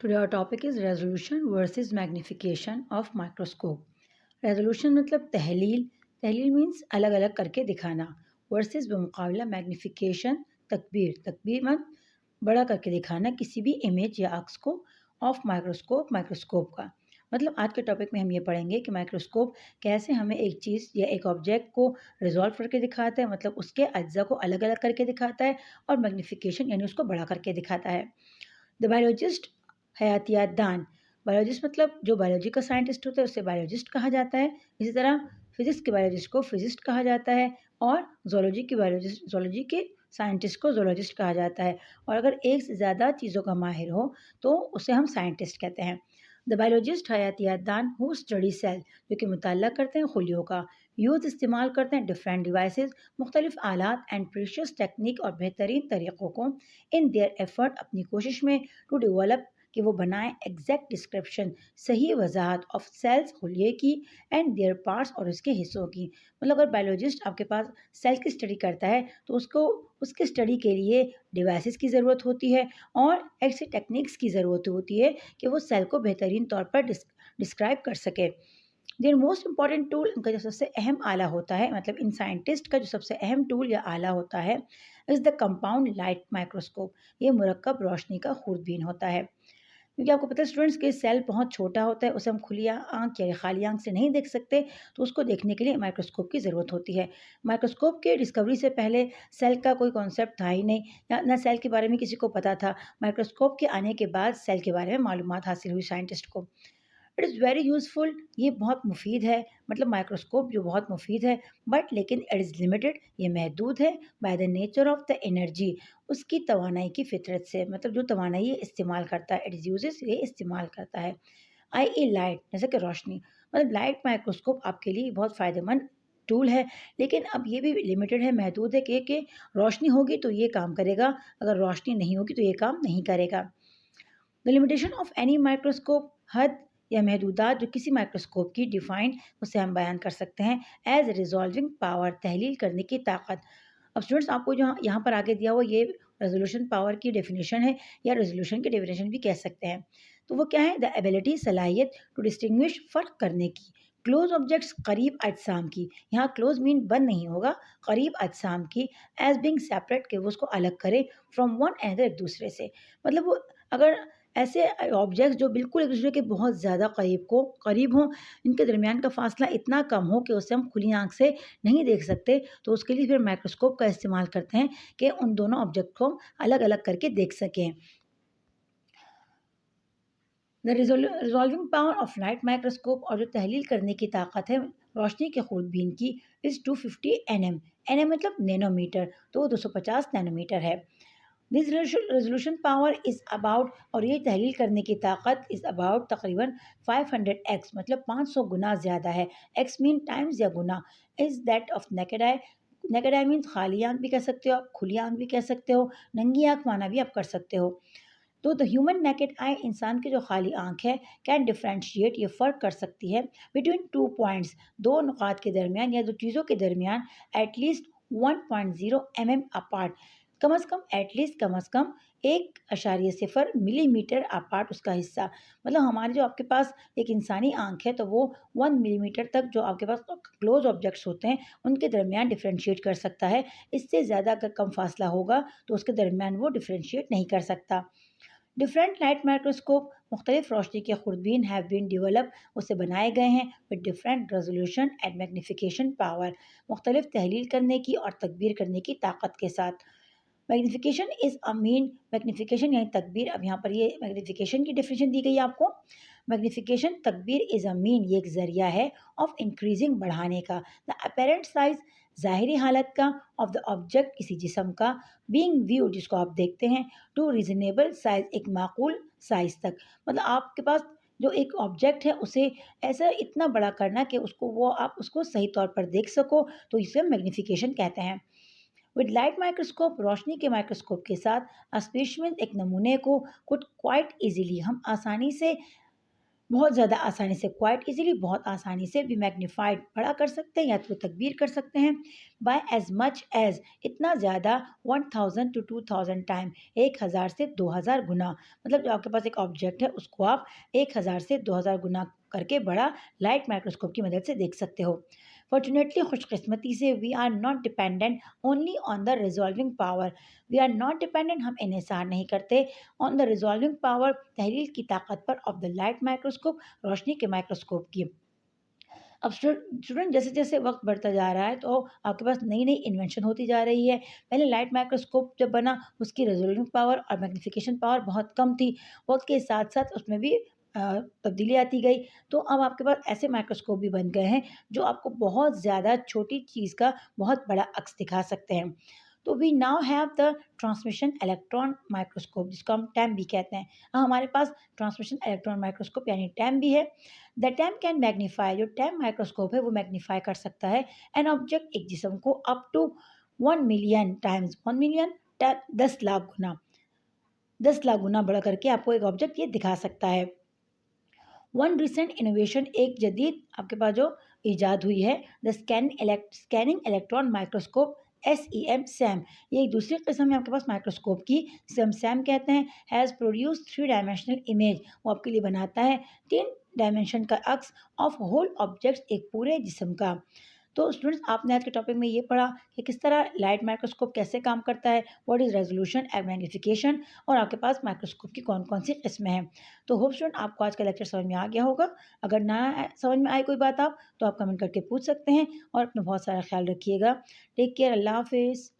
Today our topic is resolution versus magnification of microscope. Resolution मतलब तहलील, तहलील means अलग अलग करके दिखाना, वर्सेस बमुकाबला मैग्निफिकेशन तकबीर, तकबीर मतलब बड़ा करके दिखाना किसी भी इमेज या अक्स को ऑफ माइक्रोस्कोप, माइक्रोस्कोप का मतलब आज के टॉपिक में हम ये पढ़ेंगे कि माइक्रोस्कोप कैसे हमें एक चीज़ या एक ऑब्जेक्ट को रिजॉल्व करके दिखाता है, मतलब उसके अज्जा को अलग अलग करके दिखाता है, और मैग्निफिकेशन यानी उसको बड़ा करके दिखाता है. द बायोलॉजिस्ट, हयातियात दान, बायोलॉजिस्ट मतलब जो बायोलॉजी का साइंटिस्ट होता है उसे बायोलॉजिस्ट कहा जाता है. इसी तरह फिजिक्स के बायोलॉजिस्ट को फिजिस्ट कहा जाता है, और जोलॉजी की बायोलॉजिस्ट, जोलॉजी के साइंटिस्ट को जोलॉजिस्ट कहा जाता है. और अगर एक से ज़्यादा चीज़ों का माहिर हो तो उसे हम साइंटिस्ट कहते हैं. द बायोलॉजिस्ट हयातियात दान हु स्टडी सेल, जो कि मुताला करते हैं खुलियों का. यूथ इस्तेमाल करते हैं डिफरेंट डिवाइसेस, मुख्तलिफ आलात एंड प्रीशियस टेक्निक और बेहतरीन तरीक़ों को इन देयर एफर्ट, अपनी कोशिश में टू डेवलप कि वो बनाएं एग्जैक्ट डिस्क्रिप्शन, सही वजाहत ऑफ सेल्स खुलिये की एंड देयर पार्ट्स और उसके हिस्सों की. मतलब अगर बायोलॉजिस्ट आपके पास सेल की स्टडी करता है तो उसको उसके स्टडी के लिए डिवाइसेस की ज़रूरत होती है और ऐसी टेक्निक्स की ज़रूरत होती है कि वो सेल को बेहतरीन तौर पर डिस्क्राइब कर सके. देयर मोस्ट इंपॉर्टेंट टूल, उनका जो सबसे अहम आला होता है, मतलब इन साइंटिस्ट का जो सबसे अहम टूल या आला होता है, is the compound light microscope. ये मुरक्कब रोशनी का खूरबीन होता है. क्योंकि आपको पता है स्टूडेंट्स के सेल बहुत छोटा होता है, उसे हम खुली आँख या खाली आँख से नहीं देख सकते, तो उसको देखने के लिए माइक्रोस्कोप की ज़रूरत होती है. माइक्रोस्कोप के डिस्कवरी से पहले सेल का कोई कॉन्सेप्ट था ही नहीं, या ना सेल के बारे में किसी को पता था. माइक्रोस्कोप के आने के बाद सेल के बारे में मालूमात हासिल हुई साइंटिस्ट को. इट इज़ वेरी यूज़फुल, ये बहुत मुफीद है, मतलब माइक्रोस्कोप जो बहुत मुफीद है, बट लेकिन इट इज़ लिमिटेड, ये महदूद है, by the nature of the energy, उसकी तवानाई की फितरत से, मतलब जो तवानाई ये इस्तेमाल करता है, इट इज़ यूजेस, ये इस्तेमाल करता है. आई ई लाइट, जैसे कि रोशनी, मतलब लाइट माइक्रोस्कोप आपके लिए बहुत फ़ायदेमंद टूल है, लेकिन अब ये भी लिमिटेड है, महदूद है कि रोशनी होगी तो ये काम करेगा, अगर रोशनी नहीं होगी तो ये काम नहीं करेगा. The limitation of any microscope, हद या महदूदात जो किसी माइक्रोस्कोप की डिफाइंड, उसे हम बयान कर सकते हैं एज रिजॉल्विंग पावर, तहलील करने की ताकत. अब स्टूडेंट्स आपको जो यहाँ पर आगे दिया हुआ ये रेजोल्यूशन पावर की डेफिनेशन है, या रेजोल्यूशन की डेफिनेशन भी कह सकते हैं. तो वो क्या है? द एबिलिटी, सलाहियत टू डिस्टिंग्विश, फ़र्क करने की, क्लोज ऑब्जेक्ट्स, करीब अजसाम की. यहाँ क्लोज मीन बंद नहीं होगा, करीब अजसाम की, एज बिंग सेपरेट के वो उसको अलग करे, फ्रॉम वन अनदर, एक दूसरे से. मतलब वो अगर ऐसे ऑब्जेक्ट्स जो बिल्कुल एक दूसरे के बहुत ज़्यादा करीब हों, इनके दरमियान का फासला इतना कम हो कि उसे हम खुली आँख से नहीं देख सकते, तो उसके लिए फिर माइक्रोस्कोप का इस्तेमाल करते हैं कि उन दोनों ऑब्जेक्ट को अलग अलग करके देख सकें. The resolving power of light microscope, और जो तहलील करने की ताकत है रोशनी के खूरबीन की, इज़ 250 एन एम मतलब नैनोमीटर, तो 250 नैनोमीटर है. This resolution power is about, और ये तहलील करने की ताकत इज़ अबाउट तकरीबन 500x, मतलब 500 गुना ज़्यादा है. एक्स मीन टाइम्स या गुना. Is that of naked eye, naked eye means खाली आँख भी कह सकते हो आप, खुली आँख भी कह सकते हो, नंगी आँख माना भी आप कर सकते हो. तो द ह्यूमन नेकेड आई, इंसान की जो खाली आँख है, कैन डिफ्रेंशिएट, ये फ़र्क कर सकती है बिटवीन टू पॉइंट्स, दो नुकात के दरमियान या दो चीज़ों के दरमियान, एटलीस्ट 1.0 mm अपार्ट, कम अज़ कम, एटलीस्ट कम अज़ कम 1.0 मिलीमीटर अपार्ट उसका हिस्सा. मतलब हमारे जो आपके पास एक इंसानी आँख है तो वो 1 मिलीमीटर तक जो आपके पास क्लोज ऑब्जेक्ट्स होते हैं उनके दरमियान डिफ्रेंशिएट कर सकता है. इससे ज़्यादा अगर कम फासला होगा तो उसके दरमियान वो डिफ्रेंशिएट नहीं कर सकता. डिफरेंट लाइट माइक्रोस्कोप, मुख्तलिफ रोशनी के खुरबीन हैव बीन डिवेलप, उसे बनाए गए हैं with different resolution and magnification power, मुख्तलिफ तहलील करने की और तकबीर करने की ताकत के साथ. Magnification is a mean, magnification यानी तकबीर. अब यहाँ पर ये मैग्नीफिकेशन की डेफिनेशन दी गई है आपको. मैग्नीफिकेशन, तकबीर, इज़ अ मीन, ये एक ज़रिया है, ऑफ इंक्रीजिंग, बढ़ाने का, द अपेरेंट साइज, ज़ाहिरी हालत का, ऑफ द ऑब्जेक्ट, किसी जिस्म का, बीइंग व्यू, जिसको आप देखते हैं, टू रीजनेबल साइज, एक माकूल साइज तक. मतलब आपके पास जो एक ऑब्जेक्ट है उसे ऐसा इतना बड़ा करना कि उसको वो आप उसको सही तौर पर देख सको, तो इसे मैग्नीफिकेशन कहते हैं. विद लाइट माइक्रोस्कोप, रोशनी के माइक्रोस्कोप के साथ, स्पेसिमेन, एक नमूने को, कुड क्वाइट इजीली, हम आसानी से بہت زیادہ آسانی سے کوائٹ ایزیلی بہت آسانی سے بھی میگنیفائڈ بڑا کر سکتے ہیں یا تو تکبیر کر سکتے ہیں بائی ایز مچ ایز اتنا زیادہ 1000 to 2000 ٹائم 1000 سے 2000 گنا مطلب جو آپ کے پاس ایک آبجیکٹ ہے اس کو آپ 1000 سے 2000 گنا کر کے بڑا لائٹ مائکروسکوپ کی مدد سے دیکھ سکتے ہو. فارچونیٹلی خوش قسمتی سے we are not dependent only on the resolving power. We are not dependent ہم انحصار نہیں کرتے آن دا ریزالونگ پاور تحلیل کی طاقت پر آف دا لائٹ مائکروسکوپ روشنی کے مائکروسکوپ کی. اب اسٹوڈنٹ جیسے جیسے وقت بڑھتا جا رہا ہے تو آپ کے پاس نئی نئی انوینشن ہوتی جا رہی ہے. پہلے لائٹ مائکروسکوپ جب بنا اس کی ریزولوشن پاور اور میگنیفیکیشن پاور بہت کم تھی. وقت کے ساتھ ساتھ اس میں بھی تبدیلی آتی گئی تو اب آپ کے پاس ایسے مائکروسکوپ بھی بن گئے ہیں جو آپ کو بہت زیادہ چھوٹی چیز کا بہت بڑا عکس دکھا سکتے ہیں. تو we now have the transmission electron microscope جس کو ہم ٹیم بھی کہتے ہیں. ہمارے پاس ٹرانسمیشن الیکٹران مائکروسکوپ یعنی ٹیم بھی ہے. دا ٹیم کین میگنیفائی جو ٹیم مائکروسکوپ ہے وہ میگنیفائی کر سکتا ہے این آبجیکٹ ایک جسم کو up to 1 million times 1 million 10 lakh گنا 10 لاکھ گنا بڑا کر کے آپ کو ایک آبجیکٹ یہ دکھا سکتا ہے. ون ریسنٹ انوویشن ایک جدید آپ کے پاس جو ایجاد ہوئی ہے دا اسکیننگ الیکٹران مائکروسکوپ SEM. یہ ایک دوسری قسم ہے آپ کے پاس مائکروسکوپ کی جسے ہم سیم کہتے ہیں. ہیز پروڈیوس 3 ڈائمینشنل امیج وہ آپ کے لیے بناتا ہے 3 ڈائمینشن کا عکس آف ہول آبجیکٹس ایک پورے جسم کا. تو اسٹوڈنٹس آپ نے آج کے ٹاپک میں یہ پڑھا کہ کس طرح لائٹ مائکروسکوپ کیسے کام کرتا ہے واٹ از ریزولوشن اینڈ میگنیفیکیشن اور آپ کے پاس مائکروسکوپ کی کون کون سی قسمیں ہیں. تو ہوپ اسٹوڈنٹ آپ کو آج کا لیکچر سمجھ میں آ گیا ہوگا. اگر نہ سمجھ میں آئے کوئی بات آپ تو آپ کمنٹ کر کے پوچھ سکتے ہیں اور اپنا بہت سارا خیال رکھیے گا. Take care. اللہ حافظ.